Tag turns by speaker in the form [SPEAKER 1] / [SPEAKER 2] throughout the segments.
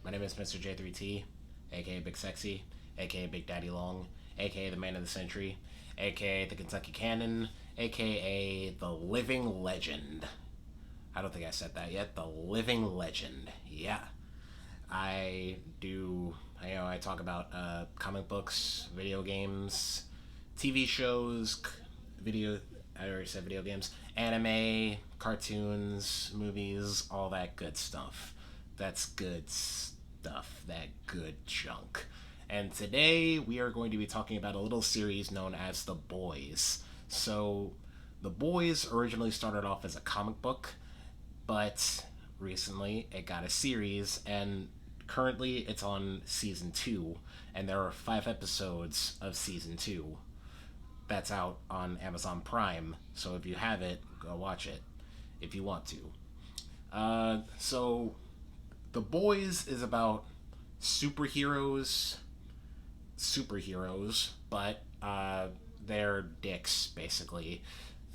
[SPEAKER 1] My name is Mr. J3T, aka Big Sexy, aka Big Daddy Long, aka the Man of the Century, aka the Kentucky Cannon, aka the Living Legend. I don't think I said that yet. The Living Legend. Yeah. I do, I talk about comic books, video games, TV shows, video, I already said video games, anime, cartoons, movies, all that good stuff. That's good stuff, that good junk. And today we are going to be talking about a little series known as The Boys. So, The Boys originally started off as a comic book, but recently it got a series, and currently it's on season 2, and there are 5 episodes of season 2 that's out on Amazon Prime. So if you have it, go watch it if you want to. So The Boys is about superheroes, but they're dicks basically.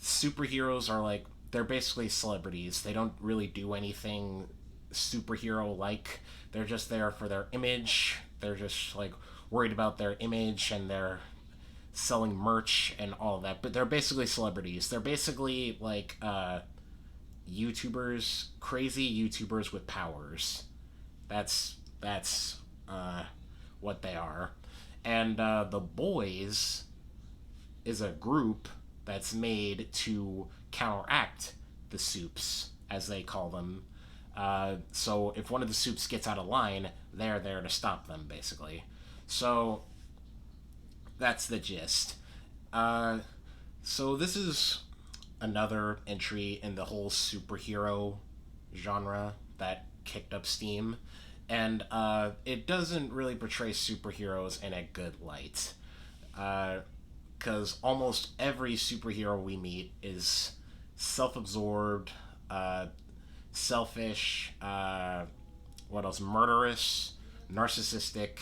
[SPEAKER 1] Superheroes are like, they're basically celebrities. They don't really do anything superhero like. They're just there for their image. They're just like worried about their image, and they're selling merch and all of that. But they're basically celebrities. They're basically like YouTubers, crazy YouTubers with powers. That's what they are. And the Boys is a group that's made to counteract the soups, as they call them. So if one of the soups gets out of line, they're there to stop them, basically. So that's the gist. Uh, so this is another entry in the whole superhero genre that kicked up steam, and it doesn't really portray superheroes in a good light. Because almost every superhero we meet is self-absorbed, selfish, what else? Murderous, narcissistic,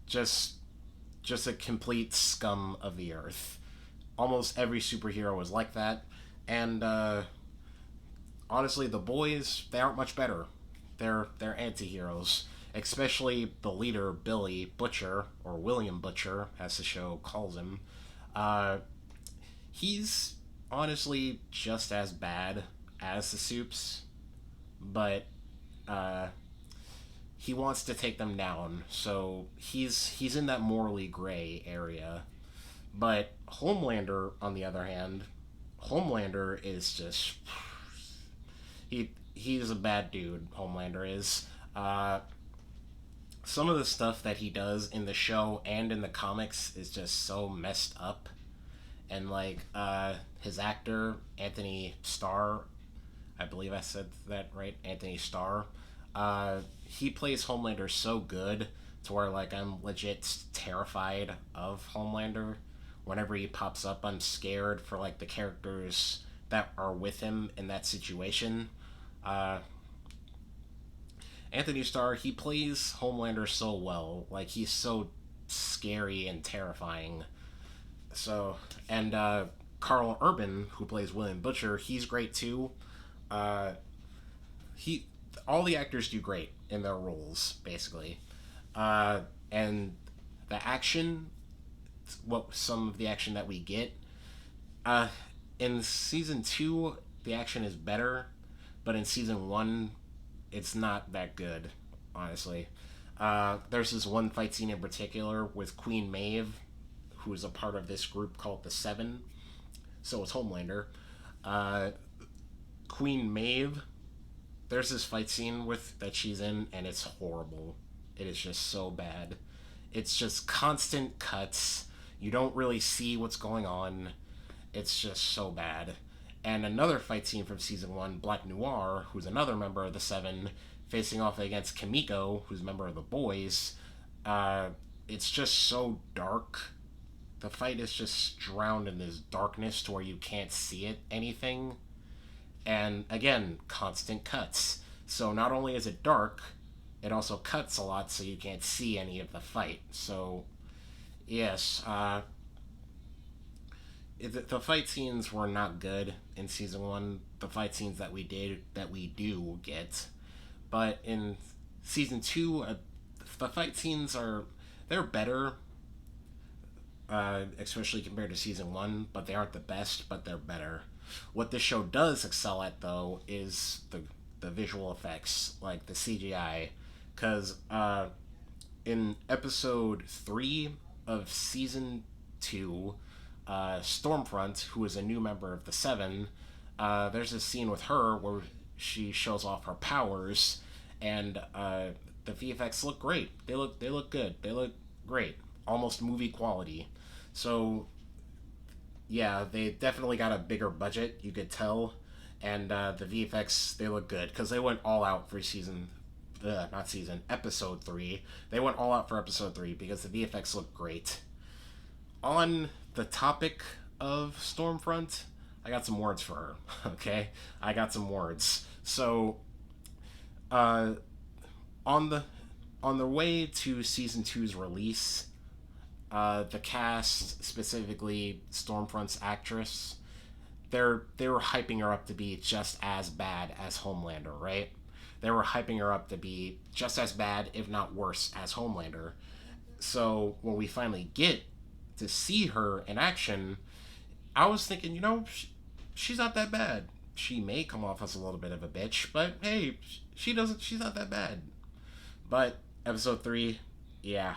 [SPEAKER 1] just just a complete scum of the earth. Almost every superhero is like that, and honestly, the boys, they aren't much better. They're anti-heroes, especially the leader, Billy Butcher, or William Butcher, as the show calls him. Uh, he's honestly just as bad as the Supes, but uh, he wants to take them down, so he's in that morally gray area. But Homelander, on the other hand, Homelander is just he's a bad dude. Homelander is. Some of the stuff that he does in the show and in the comics is just so messed up, and like his actor Anthony Starr, I believe I said that right, Anthony Starr. He plays Homelander so good to where like I'm legit terrified of Homelander. Whenever he pops up, I'm scared for like the characters that are with him in that situation. Uh, Anthony Starr, he plays Homelander so well. Like he's so scary and terrifying. So, and Carl Urban, who plays William Butcher, he's great too. Uh, he all the actors do great in their roles, basically. And the action, what some of the action that we get, uh, in season 2, the action is better, but in season 1, it's not that good, honestly. There's this one fight scene in particular with Queen Maeve, who is a part of this group called the Seven. So it's Homelander. Uh, Queen Maeve, there's this fight scene with that she's in, and it's horrible. It is just so bad. It's just constant cuts. You don't really see what's going on. It's just so bad. And another fight scene from season 1, Black Noir, who's another member of the Seven, facing off against Kimiko, who's a member of the Boys. Uh, it's just so dark. The fight is just drowned in this darkness to where you can't see anything. And again, constant cuts. So not only is it dark, it also cuts a lot so you can't see any of the fight. So, yes, the fight scenes were not good in season 1. The fight scenes that we do get. But in Season 2, the fight scenes they're better, especially compared to season 1, but they aren't the best, but they're better. What this show does excel at, though, is the visual effects, like the CGI, because in episode 3 of season 2, Stormfront, who is a new member of the Seven, there's a scene with her where she shows off her powers, and the VFX look great. They look good. They look great, almost movie quality. So yeah, they definitely got a bigger budget. You could tell, and the VFX they look good because they went all out for not season, episode 3. They went all out for episode 3 because the VFX looked great. On the topic of Stormfront, I got some words for her. Okay, I got some words. So, uh, on the on the way to season two's release, the cast, specifically Stormfront's actress, they were hyping her up to be just as bad as Homelander, right? They were hyping her up to be just as bad, if not worse, as Homelander. So when we finally get to see her in action, I was thinking, she's not that bad. She may come off as a little bit of a bitch, but hey, she doesn't. She's not that bad. But episode 3, yeah,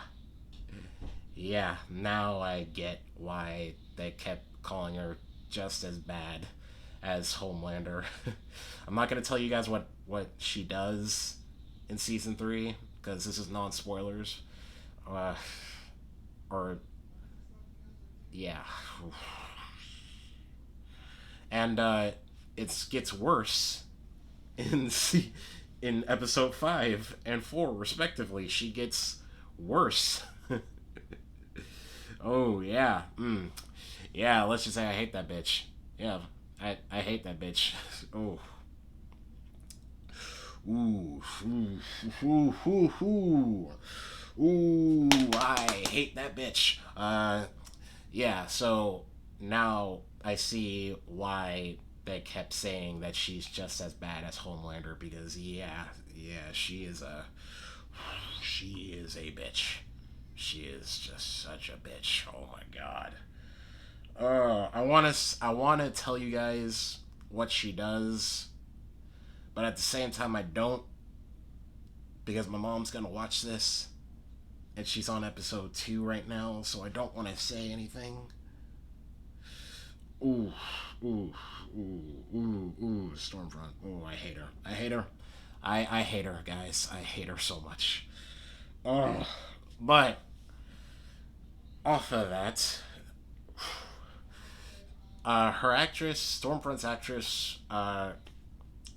[SPEAKER 1] yeah. Now I get why they kept calling her just as bad as Homelander. I'm not gonna tell you guys what she does in season 3 because this is non spoilers. Uh, or yeah, and it gets worse in in episode 5 and 4 respectively. She gets worse. Oh yeah, yeah. Let's just say I hate that bitch. Yeah, I hate that bitch. Oh, ooh, ooh, ooh, ooh, ooh, ooh. I hate that bitch. Yeah. So now I see why they kept saying that she's just as bad as Homelander because yeah, she is a bitch. She is just such a bitch. Oh my god. I wanna tell you guys what she does, but at the same time I don't because my mom's gonna watch this and she's on episode 2 right now, so I don't want to say anything. Ooh, ooh, ooh, Stormfront. Ooh, I hate her. I hate her. I hate her, guys. I hate her so much. Oh, but off of that, her actress, Stormfront's actress,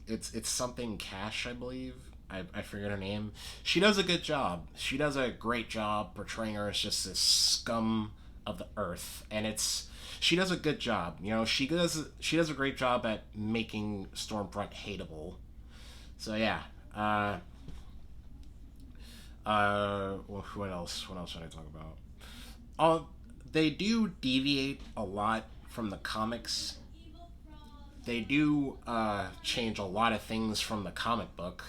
[SPEAKER 1] it's something Cash, I believe. I forget her name. She does a good job. She does a great job portraying her as just this scum of the earth, and she does a good job. She does a great job at making Stormfront hateable. So yeah. What else? What else should I talk about? Uh, they do deviate a lot from the comics. They do change a lot of things from the comic book,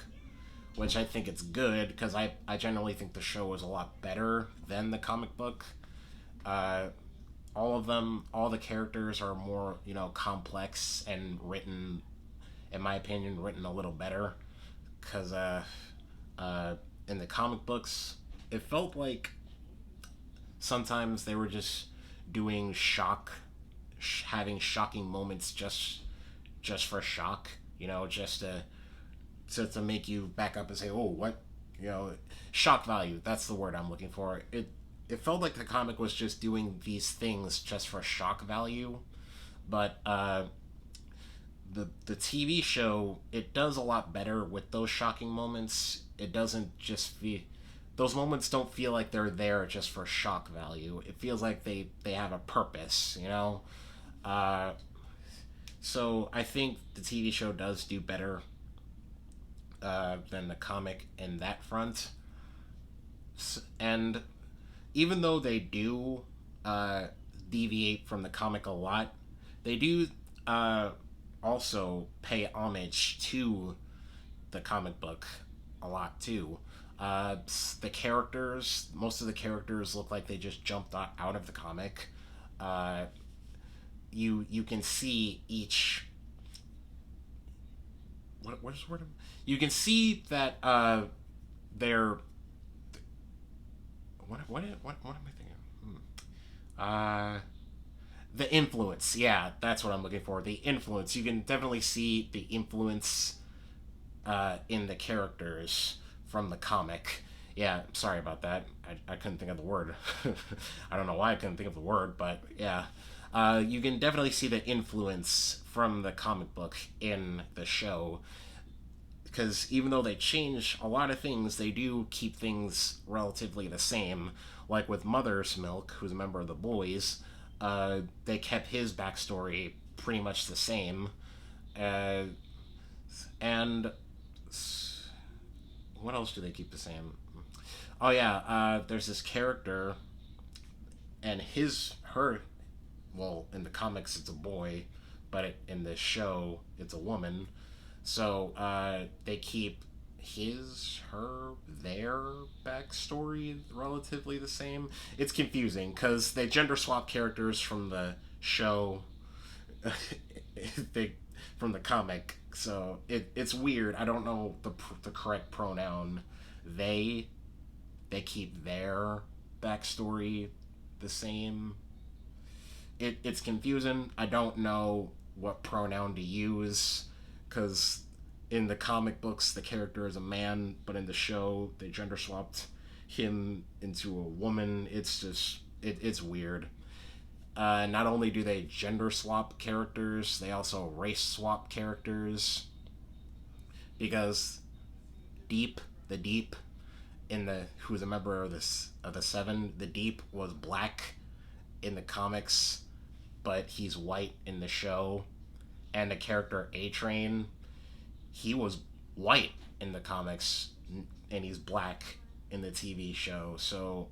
[SPEAKER 1] which I think it's good because I generally think the show is a lot better than the comic book. Uh, all the characters are more, complex and written, in my opinion, written a little better. Because uh, in the comic books, it felt like sometimes they were just doing having shocking moments just for shock, just to make you back up and say, oh, what, shock value. That's the word I'm looking for. It felt like the comic was just doing these things just for shock value, but the TV show, it does a lot better with those shocking moments. It doesn't just feel those moments don't feel like they're there just for shock value. It feels like they have a purpose. Uh, so I think the TV show does do better than the comic in that front. And even though they do deviate from the comic a lot, they do also pay homage to the comic book a lot too. The characters, most of the characters look like they just jumped out of the comic. Uh, you can see each what's the word? You can see that they're what am I thinking? The influence. Yeah, that's what I'm looking for. The influence. You can definitely see the influence in the characters from the comic. Yeah, sorry about that. I couldn't think of the word. I don't know why I couldn't think of the word, but yeah. You can definitely see the influence from the comic book in the show. Because even though they change a lot of things, they do keep things relatively the same. Like with Mother's Milk, who's a member of the Boys, they kept his backstory pretty much the same. Uh, and what else do they keep the same? Oh yeah, there's this character, and well, in the comics it's a boy, but in the show it's a woman. So they keep their backstory relatively the same. It's confusing because they gender swap characters from the show, they from the comic. So it's weird. I don't know the correct pronoun. They they keep their backstory the same. It's confusing. I don't know what pronoun to use because in the comic books the character is a man, but in the show they gender swapped him into a woman. It's just it's weird. Not only do they gender swap characters, they also race swap characters because the Deep in the who's a member of the Seven, the Deep was black in the comics, but he's white in the show. And the character A Train, he was white in the comics, and he's black in the TV show. So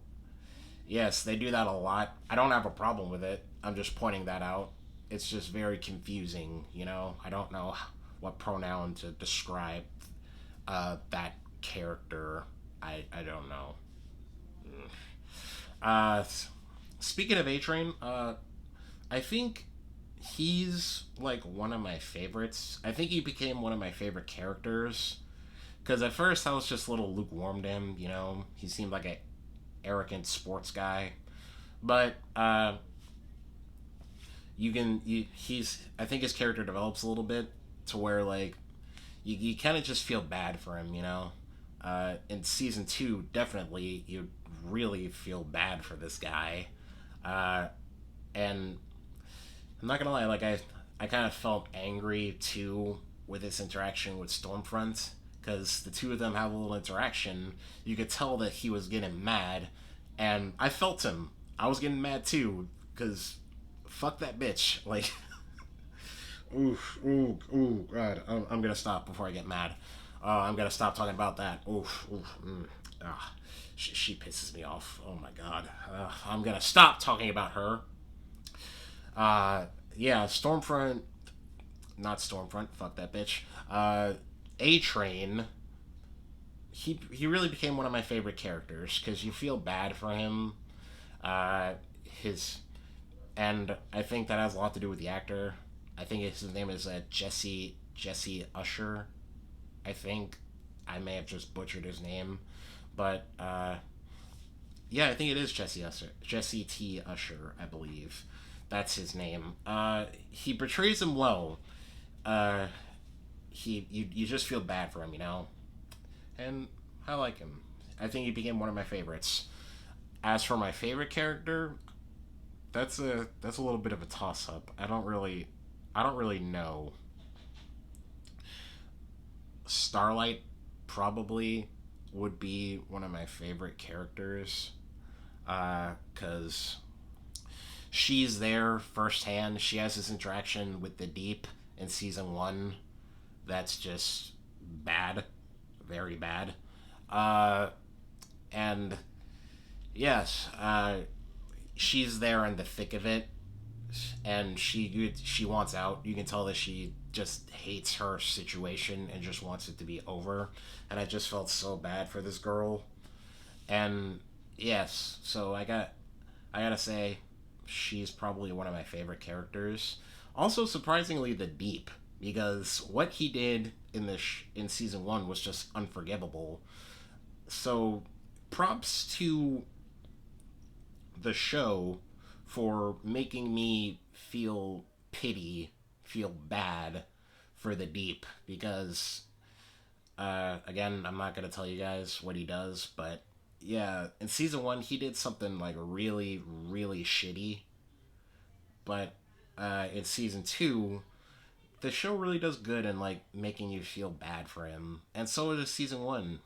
[SPEAKER 1] yes, they do that a lot. I don't have a problem with it. I'm just pointing that out. It's just very confusing, you know? I don't know what pronoun to describe that character. I don't know. Uh, Speaking of A Train, I think he's like one of my favorites. I think he became one of my favorite characters because at first I was just a little lukewarm to him. You know, he seemed like a arrogant sports guy, but he's I think his character develops a little bit to where like you kind of just feel bad for him, you know. In season two, definitely you really feel bad for this guy, uh, and I'm not gonna lie, like I kind of felt angry too with his interaction with Stormfront because the two of them have a little interaction. You could tell that he was getting mad, and I felt him. I was getting mad too because fuck that bitch. Like, ooh, God, I'm gonna stop before I get mad. I'm gonna stop talking about that. Ah, she pisses me off. Oh my God. I'm gonna stop talking about her. Yeah, Stormfront, not Stormfront. Fuck that bitch. A Train. He really became one of my favorite characters because you feel bad for him. His and I think that has a lot to do with the actor. I think his name is Jesse Usher. I think I may have just butchered his name, but yeah, I think it is Jesse Usher, Jesse T. Usher, I believe. That's his name. He portrays him well. Uh, you just feel bad for him, you know, and I like him. I think he became one of my favorites. As for my favorite character, that's a little bit of a toss up. I don't really know. Starlight probably would be one of my favorite characters because she's there firsthand. She has this interaction with the Deep in season one that's just bad, very bad. Uh, and yes, she's there in the thick of it, and she wants out. You can tell that she just hates her situation and just wants it to be over. And I just felt so bad for this girl. And yes, so I gotta say, she's probably one of my favorite characters. Also, surprisingly, the Deep, because what he did in in season one was just unforgivable. So, props to the show for making me feel pity, feel bad for the Deep, because again, I'm not gonna tell you guys what he does, but yeah, in season one he did something like really, really shitty, but in season two the show really does good in like making you feel bad for him, and so does season one.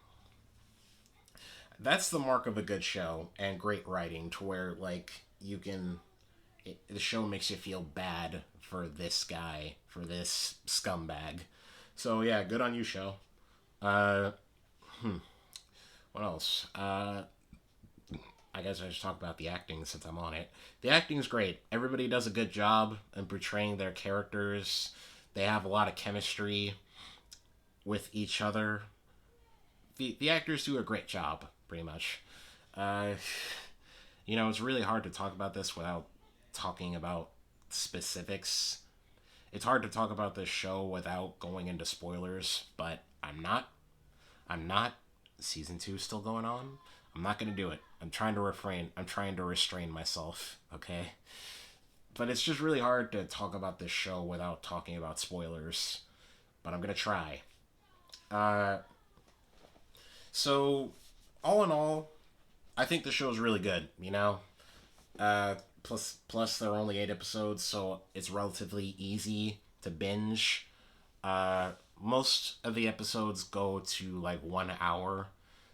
[SPEAKER 1] That's the mark of a good show and great writing, to where like the show makes you feel bad for this guy, for this scumbag. So yeah, good on you, show. Uh, what else? I guess I should talk about the acting since I'm on it. The acting's great. Everybody does a good job in portraying their characters. They have a lot of chemistry with each other. The actors do a great job, pretty much. Uh, it's really hard to talk about this without talking about specifics. It's hard to talk about this show without going into spoilers, but I'm not. I'm not. Season 2 is still going on. I'm not going to do it. I'm trying to refrain. I'm trying to restrain myself, okay? But it's just really hard to talk about this show without talking about spoilers. But I'm going to try. Uh, so, all in all, I think the show's really good, you know? Plus there are only 8 episodes, so it's relatively easy to binge. Most of the episodes go to like 1 hour,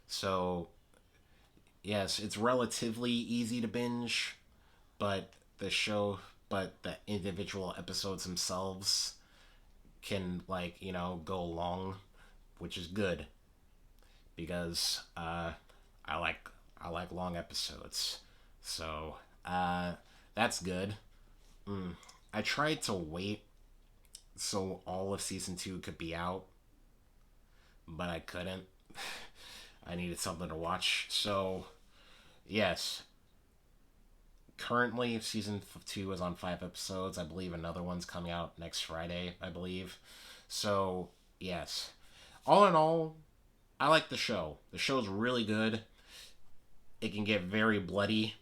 [SPEAKER 1] so yes, it's relatively easy to binge. But the show, but the individual episodes themselves can go long, which is good because I like I like long episodes. So that's good. I tried to wait so all of season 2 could be out, but I couldn't. I needed something to watch. So, yes, currently season 2 is on 5 episodes. I believe another one's coming out next Friday, I believe. So, yes. All in all, I like the show. The show's really good. It can get very bloody,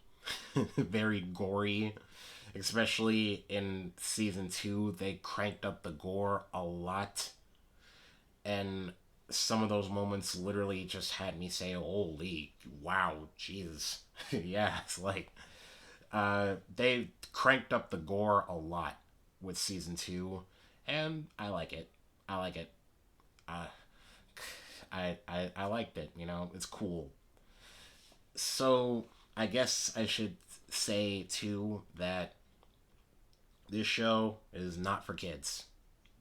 [SPEAKER 1] very gory, especially in season 2. They cranked up the gore a lot, and some of those moments literally just had me say, "Holy wow, Jesus!" Yeah, it's like they cranked up the gore a lot with season 2, and I like it. I like it. Uh, I liked it. It's cool. So I guess I should say too that this show is not for kids,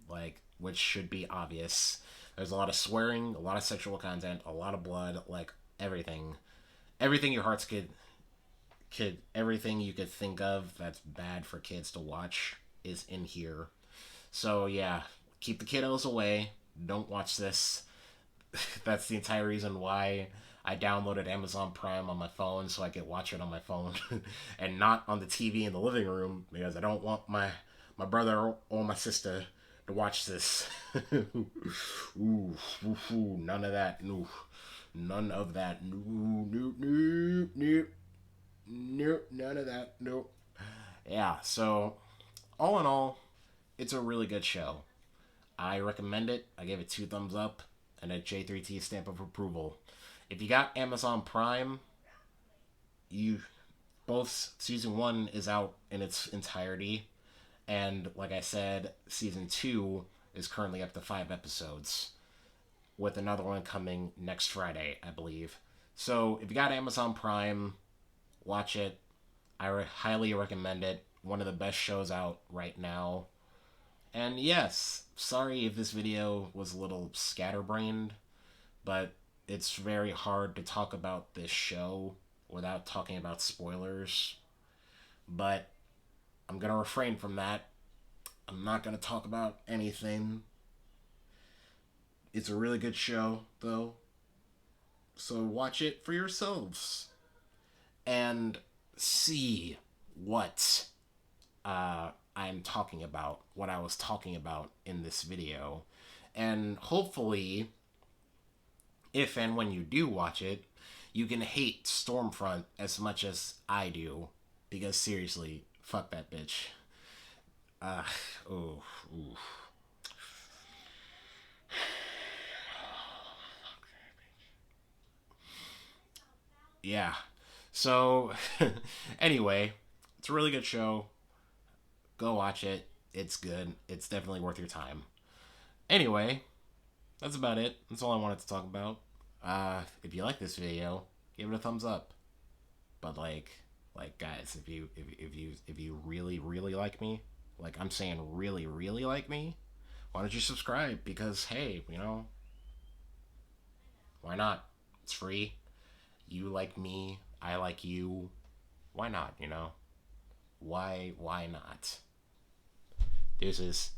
[SPEAKER 1] like, which should be obvious. There's a lot of swearing, a lot of sexual content, a lot of blood, like everything your hearts could everything you could think of that's bad for kids to watch is in here. So yeah, keep the kiddos away. Don't watch this. That's the entire reason why I downloaded Amazon Prime on my phone, so I could watch it on my phone and not on the TV in the living room, because I don't want my brother or my sister to watch this. None of that. No, none of that. No, no, no, no, no, none of that. No. Yeah. So, all in all, it's a really good show. I recommend it. I gave it 2 thumbs up and a J3T stamp of approval. If you got Amazon Prime, you both season 1 is out in its entirety, and like I said, season 2 is currently up to 5 episodes, with another one coming next Friday, I believe. So if you got Amazon Prime, watch it. I highly recommend it. One of the best shows out right now. And yes, sorry if this video was a little scatterbrained, but it's very hard to talk about this show without talking about spoilers. But I'm gonna refrain from that. I'm not gonna talk about anything. It's a really good show, though. So watch it for yourselves and see what I'm talking about, what I was talking about in this video. And hopefully, if and when you do watch it, you can hate Stormfront as much as I do. Because seriously, fuck that bitch. Uh, oh, ooh. Yeah. So, anyway, it's a really good show. Go watch it. It's good. It's definitely worth your time. Anyway, that's about it. That's all I wanted to talk about. If you like this video, give it a thumbs up. But like guys, if you really like me, like I'm saying really like me, why don't you subscribe? Because hey, why not? It's free. You like me, I like you. Why not? Why not? Deuces.